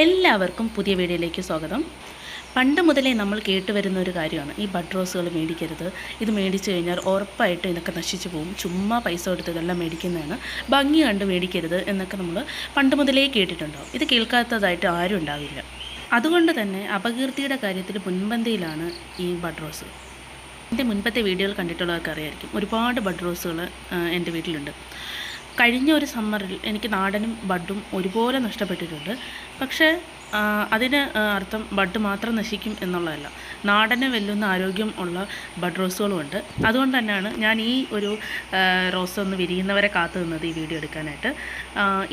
എല്ലാവർക്കും പുതിയ വീഡിയോയിലേക്ക് സ്വാഗതം. പണ്ട് മുതലേ നമ്മൾ കേട്ടുവരുന്ന ഒരു കാര്യമാണ് ഈ ബഡ് റോസുകൾ മേടിക്കരുത്, ഇത് മേടിച്ചു കഴിഞ്ഞാൽ ഉറപ്പായിട്ടും ഇതൊക്കെ നശിച്ചു പോകും, ചുമ്മാ പൈസ കൊടുത്ത് ഇതെല്ലാം മേടിക്കുന്നതാണ്, ഭംഗി കണ്ട് മേടിക്കരുത് എന്നൊക്കെ നമ്മൾ പണ്ട് മുതലേ കേട്ടിട്ടുണ്ടാവും. ഇത് കേൾക്കാത്തതായിട്ട് ആരും ഉണ്ടാവില്ല. അതുകൊണ്ട് തന്നെ അപകീർത്തിയുടെ കാര്യത്തിൽ മുൻപന്തിയിലാണ് ഈ ബഡ് റോസ്. എൻ്റെ മുൻപത്തെ വീഡിയോകൾ കണ്ടിട്ടുള്ളവർക്ക് അറിയായിരിക്കും, ഒരുപാട് ബഡ് റോസുകൾ എൻ്റെ വീട്ടിലുണ്ട്. കഴിഞ്ഞ ഒരു സമ്മറിൽ എനിക്ക് നാടനും ബഡും ഒരുപോലെ നഷ്ടപ്പെട്ടിട്ടുണ്ട്. പക്ഷേ അതിന് അർത്ഥം ബഡ് മാത്രം നശിക്കും എന്നുള്ളതല്ല, നാടനെ വെല്ലുന്ന ആരോഗ്യം ഉള്ള ബഡ് റോസുകളുമുണ്ട്. അതുകൊണ്ട് തന്നെയാണ് ഞാൻ ഈ ഒരു റോസ് ഒന്ന് വിരിയുന്നവരെ കാത്തു നിന്നത് ഈ വീഡിയോ എടുക്കാനായിട്ട്.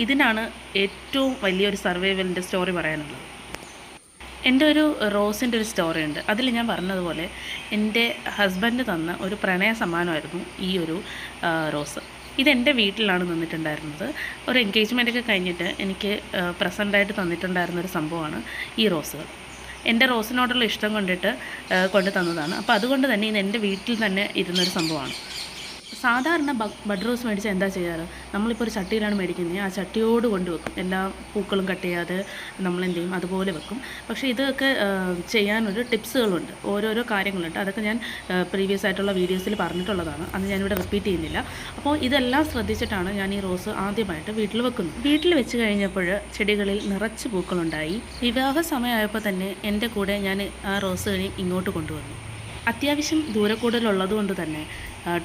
ഇതിനാണ് ഏറ്റവും വലിയൊരു സർവൈവലിൻ്റെ സ്റ്റോറി പറയാനുള്ളത്. എൻ്റെ ഒരു റോസിൻ്റെ ഒരു സ്റ്റോറി ഉണ്ട്. അതിൽ ഞാൻ പറഞ്ഞതുപോലെ എൻ്റെ ഹസ്ബൻഡ് തന്ന ഒരു പ്രണയ സമ്മാനമായിരുന്നു ഈ ഒരു റോസ്. ഇതെൻ്റെ വീട്ടിലാണ് നിന്നിട്ടുണ്ടായിരുന്നത്. ഒരു എൻഗേജ്മെൻറ്റൊക്കെ കഴിഞ്ഞിട്ട് എനിക്ക് പ്രസൻ്റായിട്ട് തന്നിട്ടുണ്ടായിരുന്നൊരു സംഭവമാണ് ഈ റോസുകൾ. എൻ്റെ റോസിനോടുള്ള ഇഷ്ടം കൊണ്ട് തന്നതാണ്. അപ്പോൾ അതുകൊണ്ട് തന്നെ ഇത് എൻ്റെ വീട്ടിൽ തന്നെ ഇരുന്നൊരു സംഭവമാണ്. സാധാരണ ബഡ് റോസ് മേടിച്ചാൽ എന്താ ചെയ്യാറ്, നമ്മളിപ്പോൾ ഒരു ചട്ടിയിലാണ് മേടിക്കുന്നത്, ആ ചട്ടിയോട് കൊണ്ട് വെക്കും, എല്ലാ പൂക്കളും കട്ട് ചെയ്യാതെ നമ്മളെന്ത് ചെയ്യും അതുപോലെ വെക്കും. പക്ഷേ ഇതൊക്കെ ചെയ്യാനൊരു ടിപ്സുകളുണ്ട്, ഓരോരോ കാര്യങ്ങളുണ്ട്. അതൊക്കെ ഞാൻ പ്രീവിയസ് ആയിട്ടുള്ള വീഡിയോസിൽ പറഞ്ഞിട്ടുള്ളതാണ്, അത് ഞാനിവിടെ റിപ്പീറ്റ് ചെയ്യുന്നില്ല. അപ്പോൾ ഇതെല്ലാം ശ്രദ്ധിച്ചിട്ടാണ് ഞാൻ ഈ റോസ് ആദ്യമായിട്ട് വീട്ടിൽ വെക്കുന്നത്. വീട്ടിൽ വെച്ച് കഴിഞ്ഞപ്പോൾ ചെടികളിൽ നിറച്ച് പൂക്കളുണ്ടായി. വിവാഹ സമയമായപ്പോൾ തന്നെ എൻ്റെ കൂടെ ഞാൻ ആ റോസ് ഇങ്ങോട്ട് കൊണ്ടുവന്നു. അത്യാവശ്യം ദൂരക്കൂടുതലുള്ളത് കൊണ്ട് തന്നെ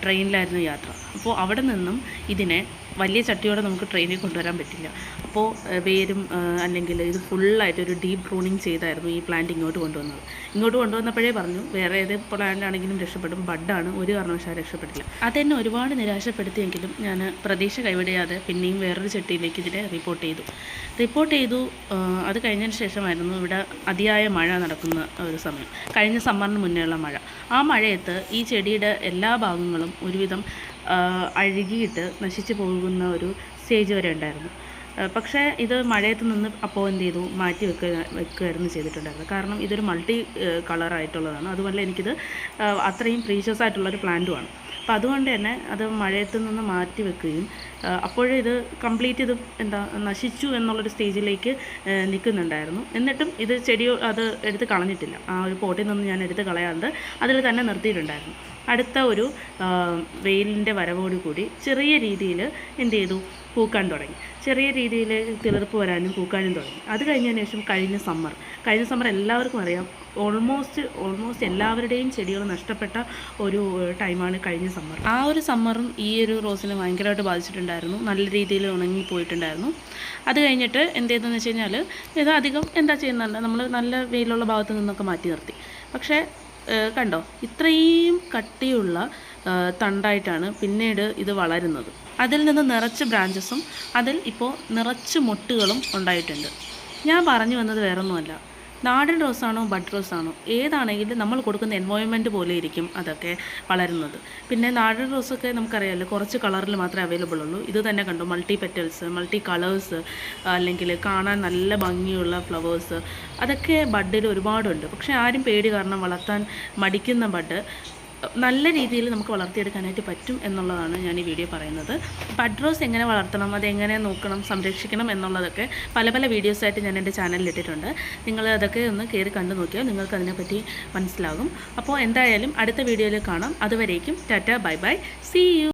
ട്രെയിനിലായിരുന്നു യാത്ര. അപ്പോൾ അവിടെ നിന്നും ഇതിനെ വലിയ ചട്ടിയോടെ നമുക്ക് ട്രെയിനിൽ കൊണ്ടുവരാൻ പറ്റില്ല. അപ്പോൾ വേരും അല്ലെങ്കിൽ ഇത് ഫുള്ളായിട്ടൊരു ഡീപ്പ് പ്രൂണിങ് ചെയ്തായിരുന്നു ഈ പ്ലാന്റ് ഇങ്ങോട്ട് കൊണ്ടുവന്നപ്പോഴേ പറഞ്ഞു വേറെ ഏത് പ്ലാന്റ് ആണെങ്കിലും രക്ഷപ്പെടും, ബഡാണ്, ഒരു കാരണവശാലും രക്ഷപ്പെടില്ല. അതെന്നെ ഒരുപാട് നിരാശപ്പെടുത്തിയെങ്കിലും ഞാൻ പ്രതീക്ഷ കൈവിടാതെ പിന്നെയും വേറൊരു ചട്ടിയിലേക്ക് ഇതിനെ റിപ്പോർട്ട് ചെയ്തു. അത് കഴിഞ്ഞതിന് ശേഷമായിരുന്നു ഇവിടെ അതിയായ മഴ നടക്കുന്ന ഒരു സമയം, കഴിഞ്ഞ സമ്മറിന് മുന്നേയുള്ള മഴ. ആ മഴയത്ത് ഈ ചെടിയുടെ എല്ലാ ഭാഗങ്ങളും ഒരുവിധം അഴുകിയിട്ട് നശിച്ചു പോകുന്ന ഒരു സ്റ്റേജ് വരെ ഉണ്ടായിരുന്നു. പക്ഷേ ഇത് മഴയത്ത് നിന്ന് അപ്പോൾ എന്ത് ചെയ്തു, മാറ്റി വെക്കുകയായിരുന്നു ചെയ്തിട്ടുണ്ടായിരുന്നത്. കാരണം ഇതൊരു മൾട്ടി കളറായിട്ടുള്ളതാണ്, അതുപോലെ എനിക്കിത് അത്രയും പ്രീഷ്യസ് ആയിട്ടുള്ളൊരു പ്ലാന്റുമാണ്. അപ്പോൾ അതുകൊണ്ട് തന്നെ അത് മഴയത്ത് നിന്ന് മാറ്റി വെക്കുകയും അപ്പോഴേ ഇത് കംപ്ലീറ്റ് ഇത് നശിച്ചു എന്നുള്ളൊരു സ്റ്റേജിലേക്ക് നിൽക്കുന്നുണ്ടായിരുന്നു. എന്നിട്ടും ഇത് അത് എടുത്ത് കളഞ്ഞിട്ടില്ല. ആ ഒരു പോട്ടിൽ നിന്ന് ഞാൻ എടുത്ത് കളയാണ്ട് അതിൽ തന്നെ നിർത്തിയിട്ടുണ്ടായിരുന്നു. അടുത്ത ഒരു വെയിലിൻ്റെ വരവോടുകൂടി ചെറിയ രീതിയിൽ എന്ത് ചെയ്തു, പൂക്കാൻ തുടങ്ങി. ചെറിയ രീതിയിൽ തിളർപ്പ് വരാനും പൂക്കാനും തുടങ്ങി. അത് കഴിഞ്ഞതിന് ശേഷം കഴിഞ്ഞ സമ്മർ എല്ലാവർക്കും അറിയാം, ഓൾമോസ്റ്റ് എല്ലാവരുടെയും ചെടികൾ നഷ്ടപ്പെട്ട ഒരു ടൈമാണ് കഴിഞ്ഞ സമ്മർ. ആ ഒരു സമ്മറും ഈ ഒരു റോസിനെ ഭയങ്കരമായിട്ട് ബാധിച്ചിട്ടുണ്ടായിരുന്നു, നല്ല രീതിയിൽ ഉണങ്ങിപ്പോയിട്ടുണ്ടായിരുന്നു. അത് കഴിഞ്ഞിട്ട് എന്ത് ചെയ്തെന്ന് വെച്ച് കഴിഞ്ഞാൽ ഇത് അധികം എന്താ ചെയ്യുന്നുണ്ട്, നമ്മൾ നല്ല വെയിലുള്ള ഭാഗത്ത് നിന്നൊക്കെ മാറ്റി നിർത്തി. പക്ഷേ കണ്ടോ, ഇത്രയും കട്ടിയുള്ള തണ്ടായിട്ടാണ് പിന്നീട് ഇത് വളരുന്നത്. അതിൽ നിന്ന് നിറച്ച് ബ്രാഞ്ചസും അതിൽ ഇപ്പോൾ നിറച്ച് മൊട്ടുകളും ഉണ്ടായിട്ടുണ്ട്. ഞാൻ പറഞ്ഞു വന്നത് വേറൊന്നുമല്ല, നാടൻ റോസാണോ ബഡ് റോസാണോ ഏതാണെങ്കിലും നമ്മൾ കൊടുക്കുന്ന എൻവയോൺമെൻറ്റ് പോലെ ഇരിക്കും അതൊക്കെ വളരുന്നത്. പിന്നെ നാടൻ റോസൊക്കെ നമുക്കറിയാമല്ലോ, കുറച്ച് കളറിൽ മാത്രമേ അവൈലബിൾ ഉള്ളൂ. ഇത് തന്നെ കണ്ടു, മൾട്ടി പെറ്റൽസ്, മൾട്ടി കളേഴ്സ്, അല്ലെങ്കിൽ കാണാൻ നല്ല ഭംഗിയുള്ള ഫ്ലവേഴ്സ്, അതൊക്കെ ബഡിൽ ഒരുപാടുണ്ട്. പക്ഷേ ആരും പേടി കാരണം വളർത്താൻ മടിക്കുന്ന ബഡ് നല്ല രീതിയിൽ നമുക്ക് വളർത്തിയെടുക്കാനായിട്ട് പറ്റും എന്നുള്ളതാണ് ഞാൻ ഈ വീഡിയോ പറയുന്നത്. ബഡ് റോസ് എങ്ങനെ വളർത്തണം, അതെങ്ങനെ നോക്കണം, സംരക്ഷിക്കണം എന്നുള്ളതൊക്കെ പല വീഡിയോസായിട്ട് ഞാൻ എൻ്റെ ചാനലിൽ ഇട്ടിട്ടുണ്ട്. നിങ്ങൾ അതൊക്കെ ഒന്ന് കയറി കണ്ടു നോക്കിയാൽ നിങ്ങൾക്ക് അതിനെപ്പറ്റി മനസ്സിലാകും. അപ്പോൾ എന്തായാലും അടുത്ത വീഡിയോയിൽ കാണാം. അതുവരേക്കും ടാറ്റ, ബൈ ബൈ, സീ യു.